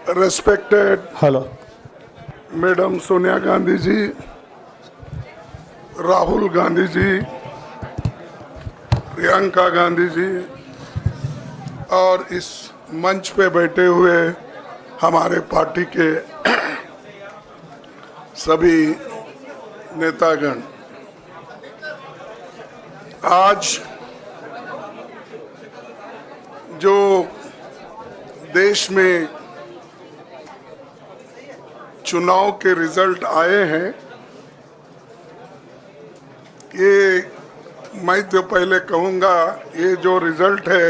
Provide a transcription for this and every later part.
Respected hello Madam Sonia Gandhi जी, राहुल गांधी जी, प्रियंका गांधी जी और इस मंच पे बैठे हुए हमारे पार्टी के सभी नेतागण, आज जो देश में चुनाव के रिजल्ट आए हैं, ये मैं तो पहले कहूँगा, ये जो रिजल्ट है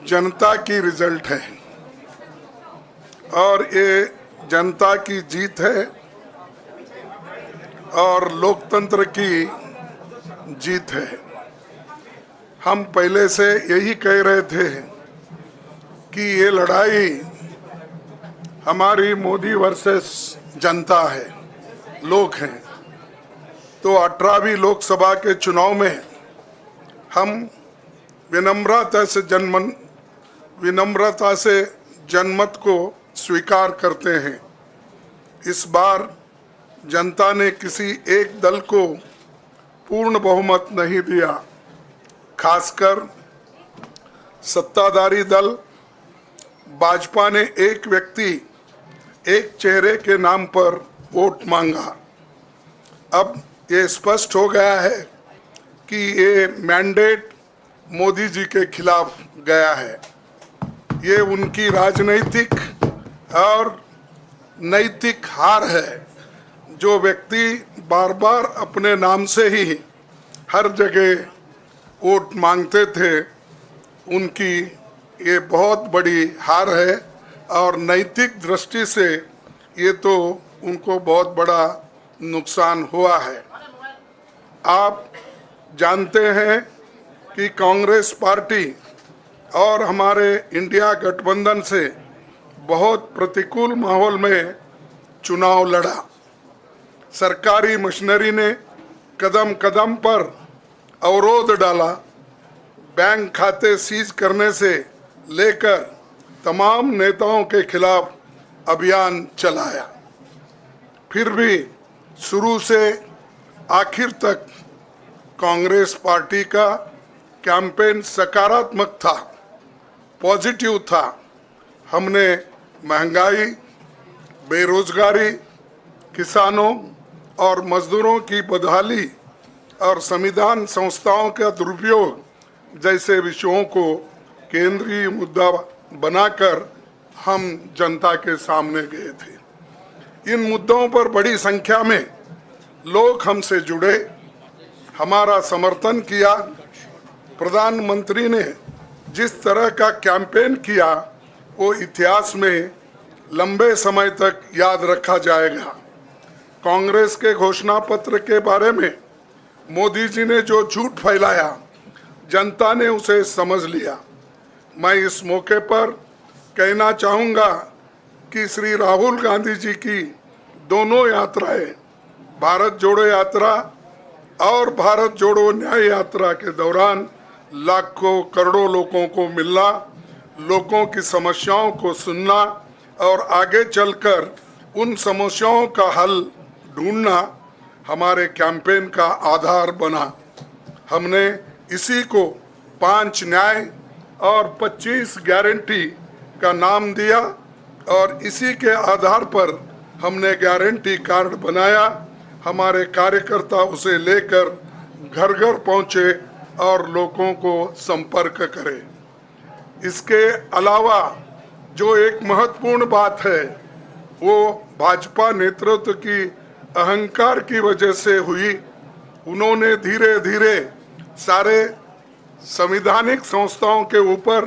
जनता की रिजल्ट है और ये जनता की जीत है और लोकतंत्र की जीत है। हम पहले से यही कह रहे थे कि ये लड़ाई हमारी मोदी वर्सेस जनता है, लोग हैं। तो 18वीं लोकसभा के चुनाव में हम विनम्रता से जनमत को स्वीकार करते हैं। इस बार जनता ने किसी एक दल को पूर्ण बहुमत नहीं दिया, खासकर सत्ताधारी दल भाजपा ने एक व्यक्ति एक चेहरे के नाम पर वोट मांगा। अब ये स्पष्ट हो गया है कि ये मैंडेट मोदी जी के खिलाफ गया है। ये उनकी राजनीतिक और नैतिक हार है। जो व्यक्ति बार बार अपने नाम से ही हर जगह वोट मांगते थे, उनकी ये बहुत बड़ी हार है और नैतिक दृष्टि से ये तो उनको बहुत बड़ा नुकसान हुआ है। आप जानते हैं कि कांग्रेस पार्टी और हमारे इंडिया गठबंधन से बहुत प्रतिकूल माहौल में चुनाव लड़ा। सरकारी मशीनरी ने कदम कदम पर अवरोध डाला, बैंक खाते सीज करने से लेकर तमाम नेताओं के खिलाफ अभियान चलाया। फिर भी शुरू से आखिर तक कांग्रेस पार्टी का कैंपेन सकारात्मक था, पॉजिटिव था। हमने महंगाई, बेरोजगारी, किसानों और मजदूरों की बदहाली और संविधान संस्थाओं का दुरुपयोग जैसे विषयों को केंद्रीय मुद्दा बनाकर हम जनता के सामने गए थे। इन मुद्दों पर बड़ी संख्या में लोग हमसे जुड़े, हमारा समर्थन किया। प्रधानमंत्री ने जिस तरह का कैंपेन किया वो इतिहास में लंबे समय तक याद रखा जाएगा। कांग्रेस के घोषणा पत्र के बारे में मोदी जी ने जो झूठ फैलाया, जनता ने उसे समझ लिया। मैं इस मौके पर कहना चाहूँगा कि श्री राहुल गांधी जी की दोनों यात्राएं, भारत जोड़ो यात्रा और भारत जोड़ो न्याय यात्रा के दौरान लाखों करोड़ों लोगों को मिलना, लोगों की समस्याओं को सुनना और आगे चलकर उन समस्याओं का हल ढूंढना हमारे कैंपेन का आधार बना। हमने इसी को 5 न्याय और 25 गारंटी का नाम दिया और इसी के आधार पर हमने गारंटी कार्ड बनाया। हमारे कार्यकर्ता उसे लेकर घर घर पहुँचे और लोगों को संपर्क करें। इसके अलावा जो एक महत्वपूर्ण बात है वो भाजपा नेतृत्व की अहंकार की वजह से हुई। उन्होंने धीरे धीरे सारे संवैधानिक संस्थाओं के ऊपर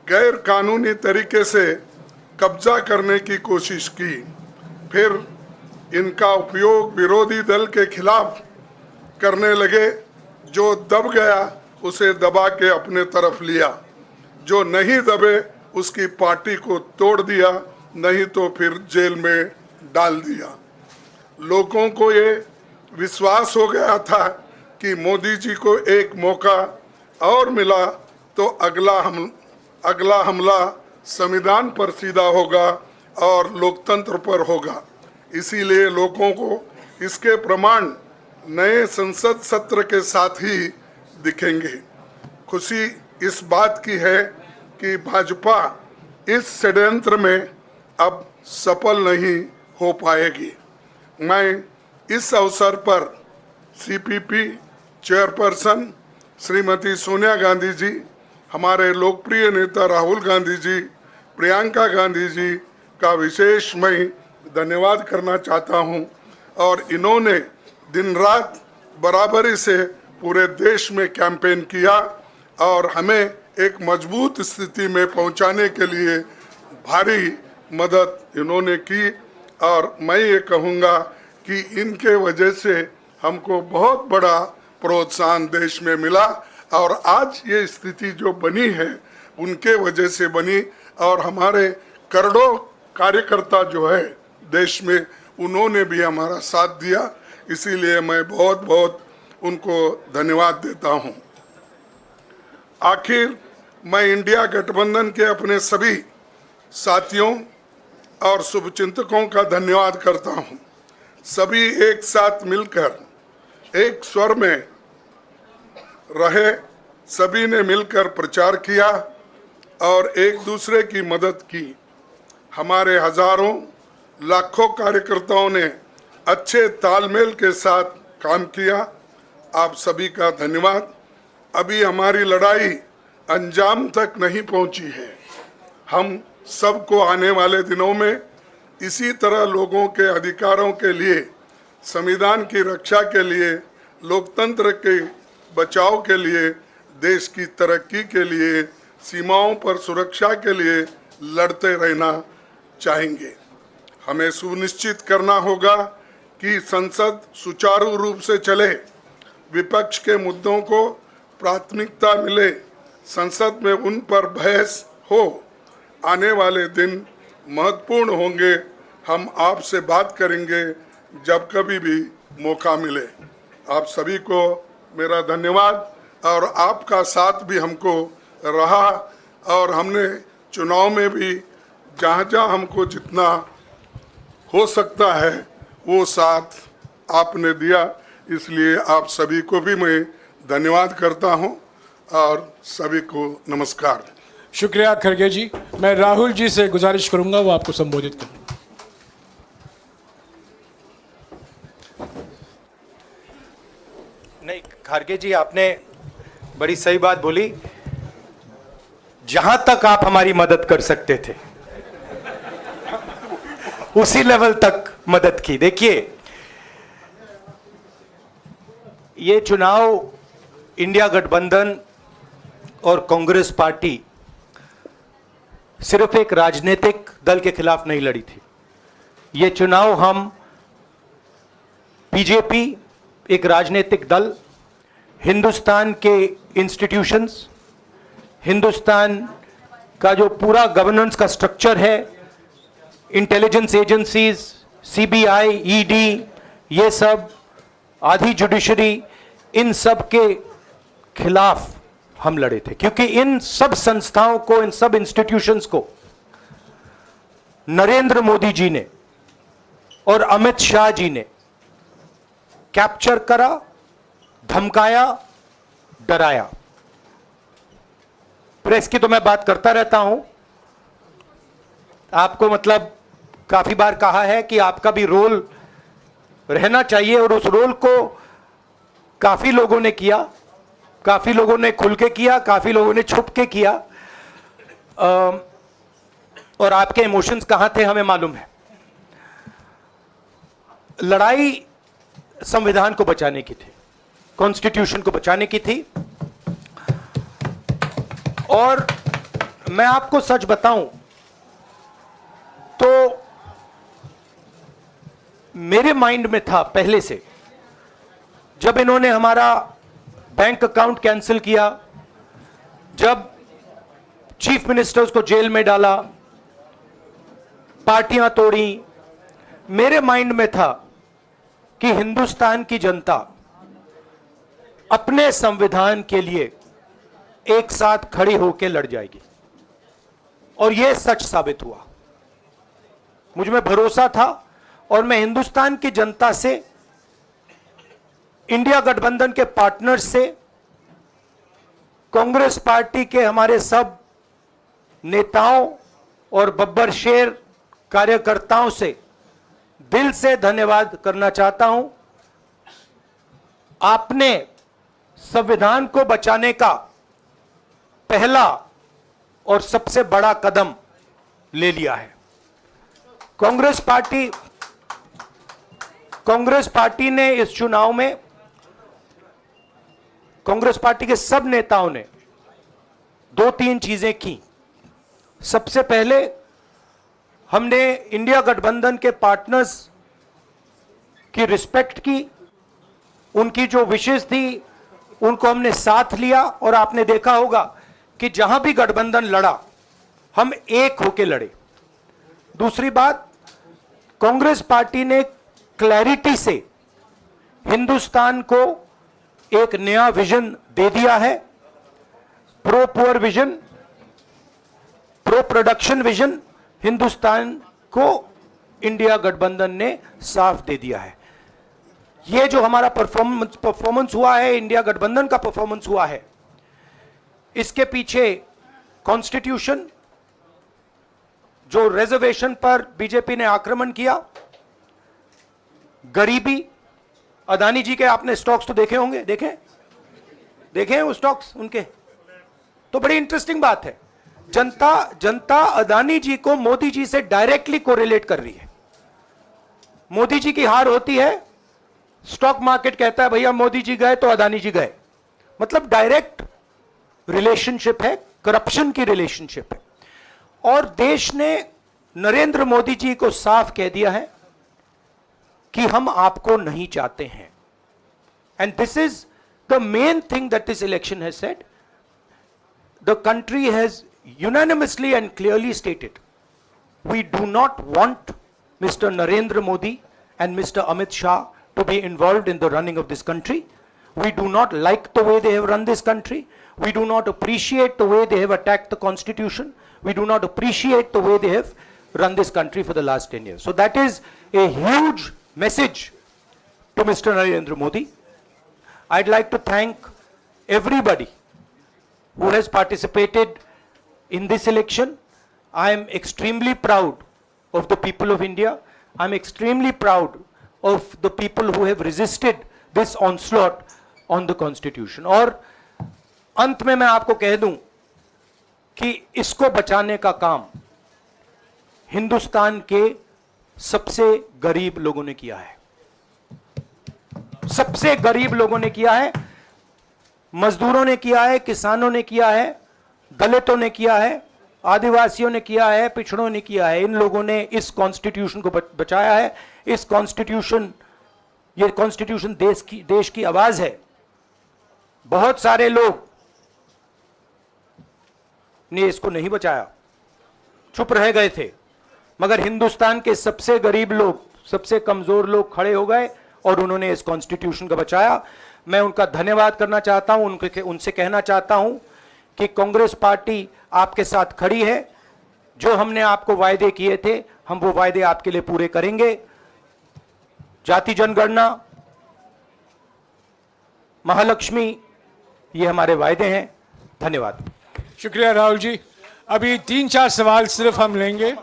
गैर कानूनी तरीके से कब्जा करने की कोशिश की। फिर इनका उपयोग विरोधी दल के खिलाफ करने लगे। जो दब गया उसे दबा के अपने तरफ लिया, जो नहीं दबे उसकी पार्टी को तोड़ दिया, नहीं तो फिर जेल में डाल दिया। लोगों को ये विश्वास हो गया था कि मोदी जी को एक मौका और मिला तो अगला हमला संविधान पर सीधा होगा और लोकतंत्र पर होगा। इसीलिए लोगों को इसके प्रमाण नए संसद सत्र के साथ ही दिखेंगे। खुशी इस बात की है कि भाजपा इस षड्यंत्र में अब सफल नहीं हो पाएगी। मैं इस अवसर पर सीपीपी चेयरपर्सन श्रीमती सोनिया गांधी जी, हमारे लोकप्रिय नेता राहुल गांधी जी, प्रियंका गांधी जी का विशेष मैं धन्यवाद करना चाहता हूं। और इन्होंने दिन रात बराबरी से पूरे देश में कैंपेन किया और हमें एक मजबूत स्थिति में पहुंचाने के लिए भारी मदद इन्होंने की। और मैं ये कहूँगा कि इनके वजह से हमको बहुत बड़ा प्रोत्साहन देश में मिला और आज ये स्थिति जो बनी है उनके वजह से बनी। और हमारे करोड़ों कार्यकर्ता जो है देश में, उन्होंने भी हमारा साथ दिया। इसीलिए मैं बहुत बहुत उनको धन्यवाद देता हूं। आखिर मैं इंडिया गठबंधन के अपने सभी साथियों और शुभचिंतकों का धन्यवाद करता हूं। सभी एक साथ मिलकर एक स्वर में रहे, सभी ने मिलकर प्रचार किया और एक दूसरे की मदद की। हमारे हजारों लाखों कार्यकर्ताओं ने अच्छे तालमेल के साथ काम किया। आप सभी का धन्यवाद। अभी हमारी लड़ाई अंजाम तक नहीं पहुंची है। हम सबको आने वाले दिनों में इसी तरह लोगों के अधिकारों के लिए, संविधान की रक्षा के लिए, लोकतंत्र के बचाव के लिए, देश की तरक्की के लिए, सीमाओं पर सुरक्षा के लिए लड़ते रहना चाहेंगे। हमें सुनिश्चित करना होगा कि संसद सुचारू रूप से चले, विपक्ष के मुद्दों को प्राथमिकता मिले, संसद में उन पर बहस हो। आने वाले दिन महत्वपूर्ण होंगे। हम आपसे बात करेंगे जब कभी भी मौका मिले। आप सभी को मेरा धन्यवाद। और आपका साथ भी हमको रहा और हमने चुनाव में भी जहाँ जहाँ हमको जितना हो सकता है वो साथ आपने दिया। इसलिए आप सभी को भी मैं धन्यवाद करता हूं और सभी को नमस्कार। शुक्रिया खड़गे जी। मैं राहुल जी से गुजारिश करूंगा वो आपको संबोधित करें। नहीं, खड़गे जी आपने बड़ी सही बात बोली। जहां तक आप हमारी मदद कर सकते थे उसी लेवल तक मदद की। देखिए, ये चुनाव इंडिया गठबंधन और कांग्रेस पार्टी सिर्फ एक राजनीतिक दल के खिलाफ नहीं लड़ी थी। ये चुनाव हम बीजेपी, एक राजनीतिक दल, हिंदुस्तान के इंस्टीट्यूशंस, हिंदुस्तान का जो पूरा गवर्नेंस का स्ट्रक्चर है, इंटेलिजेंस एजेंसीज, सीबीआई, ईडी, ये सब, आधी जुडिशरी, इन सब के खिलाफ हम लड़े थे। क्योंकि इन सब संस्थाओं को, इन सब इंस्टीट्यूशंस को नरेंद्र मोदी जी ने और अमित शाह जी ने कैप्चर करा, धमकाया, डराया। प्रेस की तो मैं बात करता रहता हूं। आपको मतलब काफी बार कहा है कि आपका भी रोल रहना चाहिए, और उस रोल को काफी लोगों ने किया, काफी लोगों ने खुल के किया, काफी लोगों ने छुप के किया। और आपके इमोशंस कहां थे हमें मालूम है। लड़ाई संविधान को बचाने की थी, कॉन्स्टिट्यूशन को बचाने की थी। और मैं आपको सच बताऊं तो मेरे माइंड में था पहले से, जब इन्होंने हमारा बैंक अकाउंट कैंसिल किया, जब चीफ मिनिस्टर्स को जेल में डाला, पार्टियां तोड़ी, मेरे माइंड में था कि हिंदुस्तान की जनता अपने संविधान के लिए एक साथ खड़ी होकर लड़ जाएगी। और यह सच साबित हुआ। मुझ में भरोसा था और मैं हिंदुस्तान की जनता से, इंडिया गठबंधन के पार्टनर्स से, कांग्रेस पार्टी के हमारे सब नेताओं और बब्बर शेर कार्यकर्ताओं से दिल से धन्यवाद करना चाहता हूं। आपने संविधान को बचाने का पहला और सबसे बड़ा कदम ले लिया है। कांग्रेस पार्टी ने इस चुनाव में, कांग्रेस पार्टी के सब नेताओं ने 2-3 चीजें की। सबसे पहले हमने इंडिया गठबंधन के पार्टनर्स की रिस्पेक्ट की, उनकी जो विशेष थी उनको हमने साथ लिया और आपने देखा होगा कि जहां भी गठबंधन लड़ा हम एक होकर लड़े। दूसरी बात, कांग्रेस पार्टी ने क्लैरिटी से हिंदुस्तान को एक नया विजन दे दिया है। Pro poor vision, pro production vision Hindustan को इंडिया गठबंधन ने साफ दे दिया है। यह जो हमारा परफॉर्मेंस हुआ है, इंडिया गठबंधन का परफॉर्मेंस हुआ है, इसके पीछे कॉन्स्टिट्यूशन, जो रिजर्वेशन पर बीजेपी ने आक्रमण किया, गरीबी, अदानी जी के आपने स्टॉक्स तो देखे होंगे, देखे हैं वो स्टॉक्स उनके, तो बड़ी इंटरेस्टिंग बात है। जनता अदानी जी को मोदी जी से डायरेक्टली कोरिलेट कर रही है। मोदी जी की हार होती है, स्टॉक मार्केट कहता है भैया मोदी जी गए तो अदानी जी गए, मतलब डायरेक्ट रिलेशनशिप है, करप्शन की रिलेशनशिप है। और देश ने नरेंद्र मोदी जी को साफ कह दिया है कि हम आपको नहीं चाहते हैं। And this is the main thing that this election has said. The country has unanimously and clearly stated, we do not want Mr. Narendra Modi and Mr. Amit Shah to be involved in the running of this country. We do not like the way they have run this country. We do not appreciate the way they have attacked the constitution. We do not appreciate the way they have run this country for the last 10 years. So that is a huge message to Mr. Narendra Modi. I'd like to thank everybody who has participated in this election. I am extremely proud of the people of India. I am extremely proud of the people who have resisted this onslaught on the constitution. और अंत में मैं आपको कह दूं कि इसको बचाने का काम हिंदुस्तान के सबसे गरीब लोगों ने किया है। सबसे गरीब लोगों ने किया है, मजदूरों ने किया है, किसानों ने किया है, दलितों ने किया है, आदिवासियों ने किया है, पिछड़ों ने किया है। इन लोगों ने इस कॉन्स्टिट्यूशन को बचाया है। इस कॉन्स्टिट्यूशन, ये कॉन्स्टिट्यूशन देश की आवाज है। बहुत सारे लोग ने इसको नहीं बचाया, चुप रह गए थे, मगर हिंदुस्तान के सबसे गरीब लोग, सबसे कमजोर लोग खड़े हो गए और उन्होंने इस कॉन्स्टिट्यूशन को बचाया। मैं उनका धन्यवाद करना चाहता हूं, उनसे कहना चाहता हूं कि कांग्रेस पार्टी आपके साथ खड़ी है। जो हमने आपको वायदे किए थे, हम वो वायदे आपके लिए पूरे करेंगे। जाति जनगणना, महालक्ष्मी, ये हमारे वायदे हैं। धन्यवाद। शुक्रिया राहुल जी। अभी 3-4 सवाल सिर्फ हम लेंगे।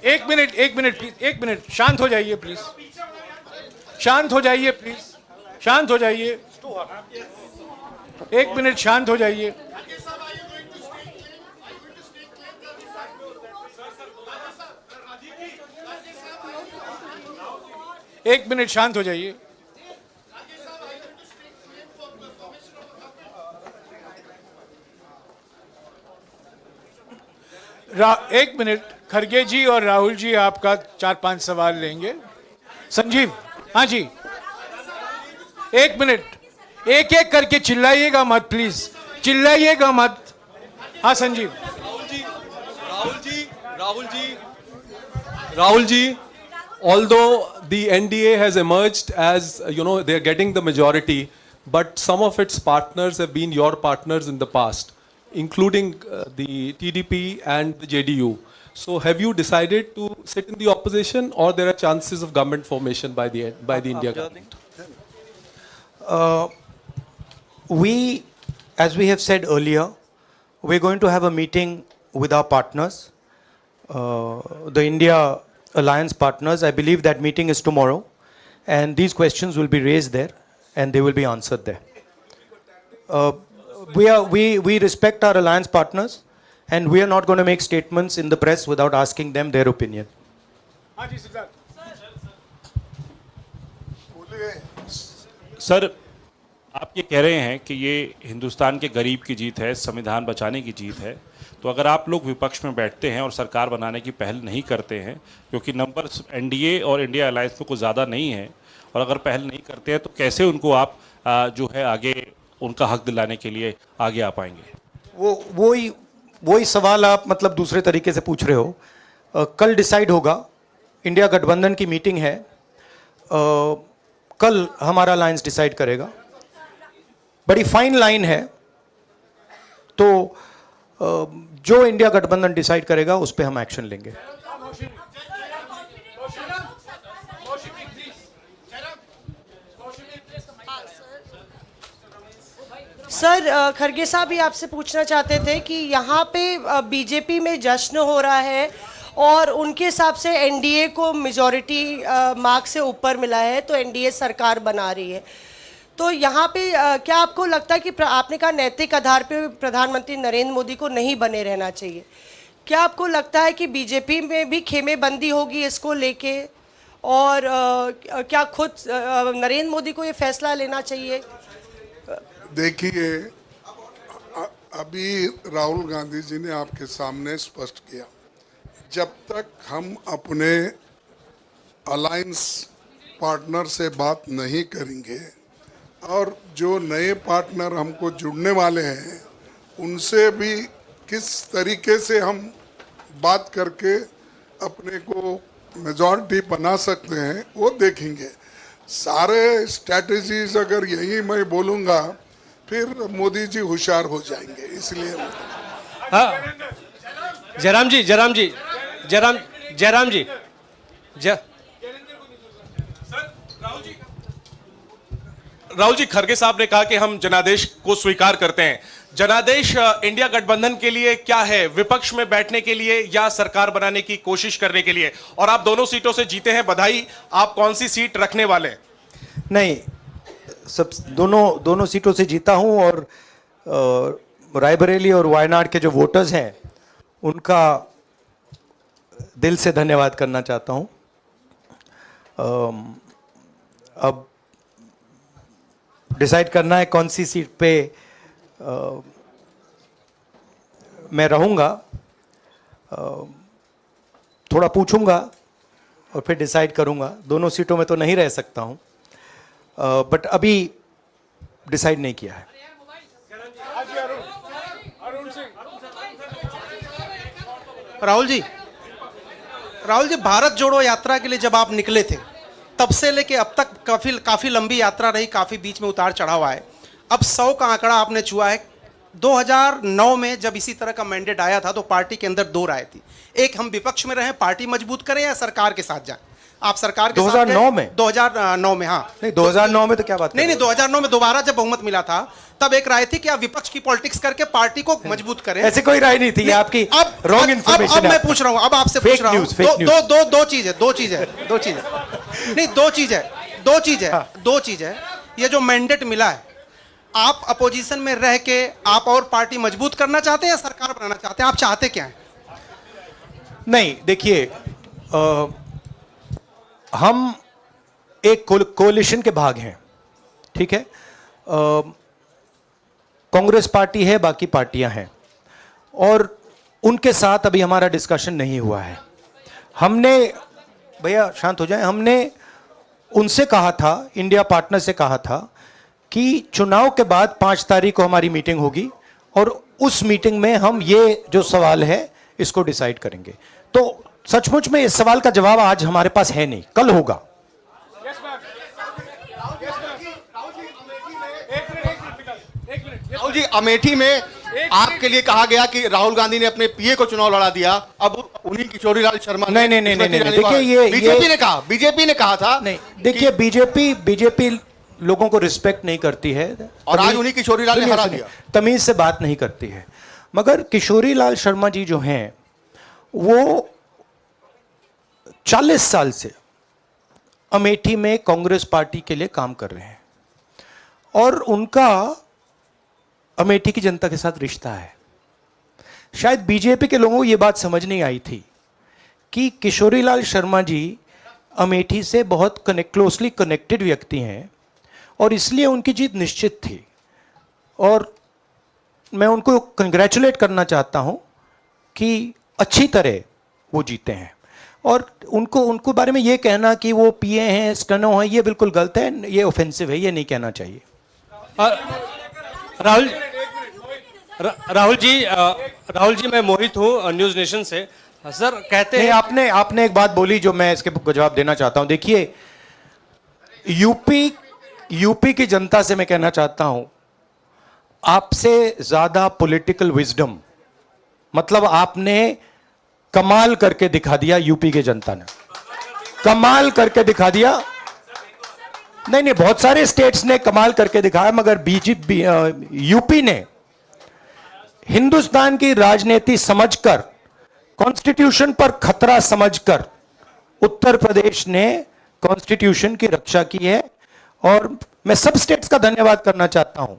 एक मिनट प्लीज, एक मिनट, शांत हो जाइए प्लीज, शांत हो जाइए प्लीज, शांत हो जाइए, एक मिनट शांत हो जाइए। एक मिनट शांत हो जाइए। एक मिनट, खरगे जी और राहुल जी आपका 4-5 सवाल लेंगे। संजीव, हाँ जी, एक मिनट, एक एक करके चिल्लाइएगा मत प्लीज, चिल्लाइएगा मत। हाँ Sanjeev. Rahul ji, although the NDA has emerged as, they are getting the majority, but some of its partners have been your partners in the past. including the TDP and the JDU. So have you decided to sit in the opposition, or there are chances of government formation by the India government? We, as we have said earlier, we're going to have a meeting with our partners, the India Alliance partners. I believe that meeting is tomorrow, and these questions will be raised there, and they will be answered there. We respect our alliance partners, and we are not going to make statements in the press without asking them their opinion. Sir, आप ये कह रहे हैं कि ये हिंदुस्तान के गरीब की जीत है, संविधान बचाने की जीत है, तो अगर आप लोग विपक्ष में बैठते हैं और सरकार बनाने की पहल नहीं करते हैं, क्योंकि नंबर एनडीए और इंडिया अलायंस में कुछ ज़्यादा नहीं है, और अगर पहल नहीं करते हैं तो कैसे उनको आप जो है आगे उनका हक दिलाने के लिए आगे आ पाएंगे? वही सवाल आप मतलब दूसरे तरीके से पूछ रहे हो. कल डिसाइड होगा, इंडिया गठबंधन की मीटिंग है, कल हमारा अलायंस डिसाइड करेगा. बड़ी फाइन लाइन है, तो जो इंडिया गठबंधन डिसाइड करेगा उस पर हम एक्शन लेंगे. सर, खरगे साहब भी आपसे पूछना चाहते थे कि यहाँ पे बीजेपी में जश्न हो रहा है और उनके हिसाब से एनडीए को मेजॉरिटी मार्क से ऊपर मिला है, तो एनडीए सरकार बना रही है. तो यहाँ पे क्या आपको लगता है कि आपने कहा नैतिक आधार पे प्रधानमंत्री नरेंद्र मोदी को नहीं बने रहना चाहिए, क्या आपको लगता है कि बीजेपी में भी खेमेबंदी होगी इसको लेके, और क्या खुद नरेंद्र मोदी को ये फैसला लेना चाहिए? देखिए, अभी राहुल गांधी जी ने आपके सामने स्पष्ट किया, जब तक हम अपने अलायंस पार्टनर से बात नहीं करेंगे और जो नए पार्टनर हमको जुड़ने वाले हैं उनसे भी किस तरीके से हम बात करके अपने को मेजॉरिटी बना सकते हैं वो देखेंगे. सारे स्ट्रैटेजीज अगर यही मैं बोलूँगा फिर मोदी जी होशियार हो जाएंगे, इसलिए. हाँ, जयराम जी, राहुल जी, खरगे साहब ने कहा कि हम जनादेश को स्वीकार करते हैं. जनादेश इंडिया गठबंधन के लिए क्या है? विपक्ष में बैठने के लिए या सरकार बनाने की कोशिश करने के लिए? और आप दोनों सीटों से जीते हैं, बधाई. आप कौन सी सीट रखने वाले हैं? नहीं, सब दोनों सीटों से जीता हूं, और रायबरेली और वायनाड के जो वोटर्स हैं उनका दिल से धन्यवाद करना चाहता हूं. अब डिसाइड करना है कौन सी सीट पे मैं रहूंगा. थोड़ा पूछूंगा और फिर डिसाइड करूंगा. दोनों सीटों में तो नहीं रह सकता हूं, बट अभी डिसाइड नहीं किया है. राहुल जी, भारत जोड़ो यात्रा के लिए जब आप निकले थे तब से लेके अब तक काफी लंबी यात्रा रही, काफी बीच में उतार चढ़ाव आए. अब 100 का आंकड़ा आपने छुआ है. 2009 में जब इसी तरह का मैंडेट आया था तो पार्टी के अंदर दो राय थी, एक हम विपक्ष में रहें, पार्टी मजबूत करें, या सरकार के साथ जाएं. आप सरकार के 2009 में 2009 में हाँ नहीं, 2009 में तो क्या बात नहीं 2009 में दोबारा जब बहुमत मिला था तब एक राय थी कि आप विपक्ष की पॉलिटिक्स करके पार्टी को मजबूत करें. ऐसी कोई राय नहीं थी. आपकी रॉन्ग इंफॉर्मेशन. अब मैं पूछ रहा हूं, अब आपसे पूछ रहा हूं. दो चीज है. ये जो मैंडेट मिला है, आप अपोजिशन में रह के आप और पार्टी मजबूत करना चाहते हैं या सरकार बनाना चाहते हैं? आप चाहते क्या है? नहीं, देखिए, हम एक कोalition के भाग हैं, ठीक है. कांग्रेस पार्टी है, बाकी पार्टियां हैं, और उनके साथ अभी हमारा डिस्कशन नहीं हुआ है. हमने, भैया शांत हो जाए, हमने उनसे कहा था, इंडिया पार्टनर से कहा था कि चुनाव के बाद 5 तारीख को हमारी मीटिंग होगी और उस मीटिंग में हम ये जो सवाल है इसको डिसाइड करेंगे. तो सचमुच में इस सवाल का जवाब आज हमारे पास है नहीं, कल होगा. राहुल जी, अमेठी में आपके लिए कहा गया कि राहुल गांधी ने अपने पीए को चुनाव लड़ा दिया, अब उन्हीं किशोरीलाल शर्मा नहीं, देखिए ये बीजेपी ने कहा था नहीं, देखिए बीजेपी लोगों को रिस्पेक्ट नहीं करती है और आज उन्हीं किशोरीलाल ने हरा दिया। तमीज से बात नहीं करती है। मगर किशोरीलाल शर्मा जी जो हैं वो 40 साल से अमेठी में कांग्रेस पार्टी के लिए काम कर रहे हैं और उनका अमेठी की जनता के साथ रिश्ता है। शायद बीजेपी के लोगों को यह बात समझ नहीं आई थी कि किशोरीलाल शर्मा जी अमेठी से बहुत क्लोजली कनेक्टेड व्यक्ति हैं और इसलिए उनकी जीत निश्चित थी। और मैं उनको कंग्रेचुलेट करना चाहता हूं कि अच्छी तरह वो जीते हैं। और उनको बारे में ये कहना कि वो पीए हैं, स्टनो हैं, ये बिल्कुल गलत है, ये ऑफेंसिव है, ये नहीं कहना चाहिए। राहुल जी मैं मोहित हूँ न्यूज़ नेशन से। सर कहते हैं आपने एक बात बोली जो मैं इसके जवाब देना चाहता हूं। देखिए यूपी की जनता से मैं कहना चाहता हूं, आपसे ज्यादा पॉलिटिकल विजडम, मतलब आपने कमाल करके दिखा दिया। यूपी की जनता ने कमाल करके दिखा दिया। नहीं, बहुत सारे स्टेट्स ने कमाल करके दिखाया, मगर बीजेपी यूपी ने हिंदुस्तान की राजनीति समझकर, कॉन्स्टिट्यूशन पर खतरा समझकर उत्तर प्रदेश ने कॉन्स्टिट्यूशन की रक्षा की है। और मैं सब स्टेट्स का धन्यवाद करना चाहता हूं,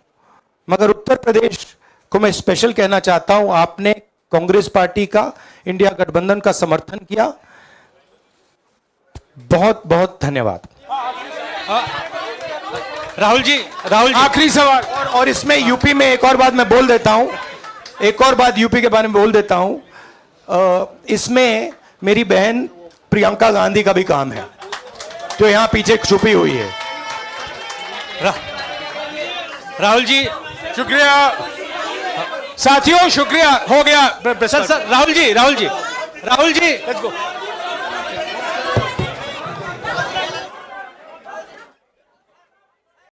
मगर उत्तर प्रदेश को मैं स्पेशल कहना चाहता हूं। आपने कांग्रेस पार्टी का, इंडिया गठबंधन का समर्थन किया। बहुत बहुत धन्यवाद। राहुल जी आखिरी सवाल। और इसमें यूपी में एक और बात मैं बोल देता हूं, एक और बात यूपी के बारे में बोल देता हूं। इसमें मेरी बहन प्रियंका गांधी का भी काम है, जो यहां पीछे छुपी हुई है। राहुल जी शुक्रिया साथियों, शुक्रिया। हो गया sir Rahul ji let's go.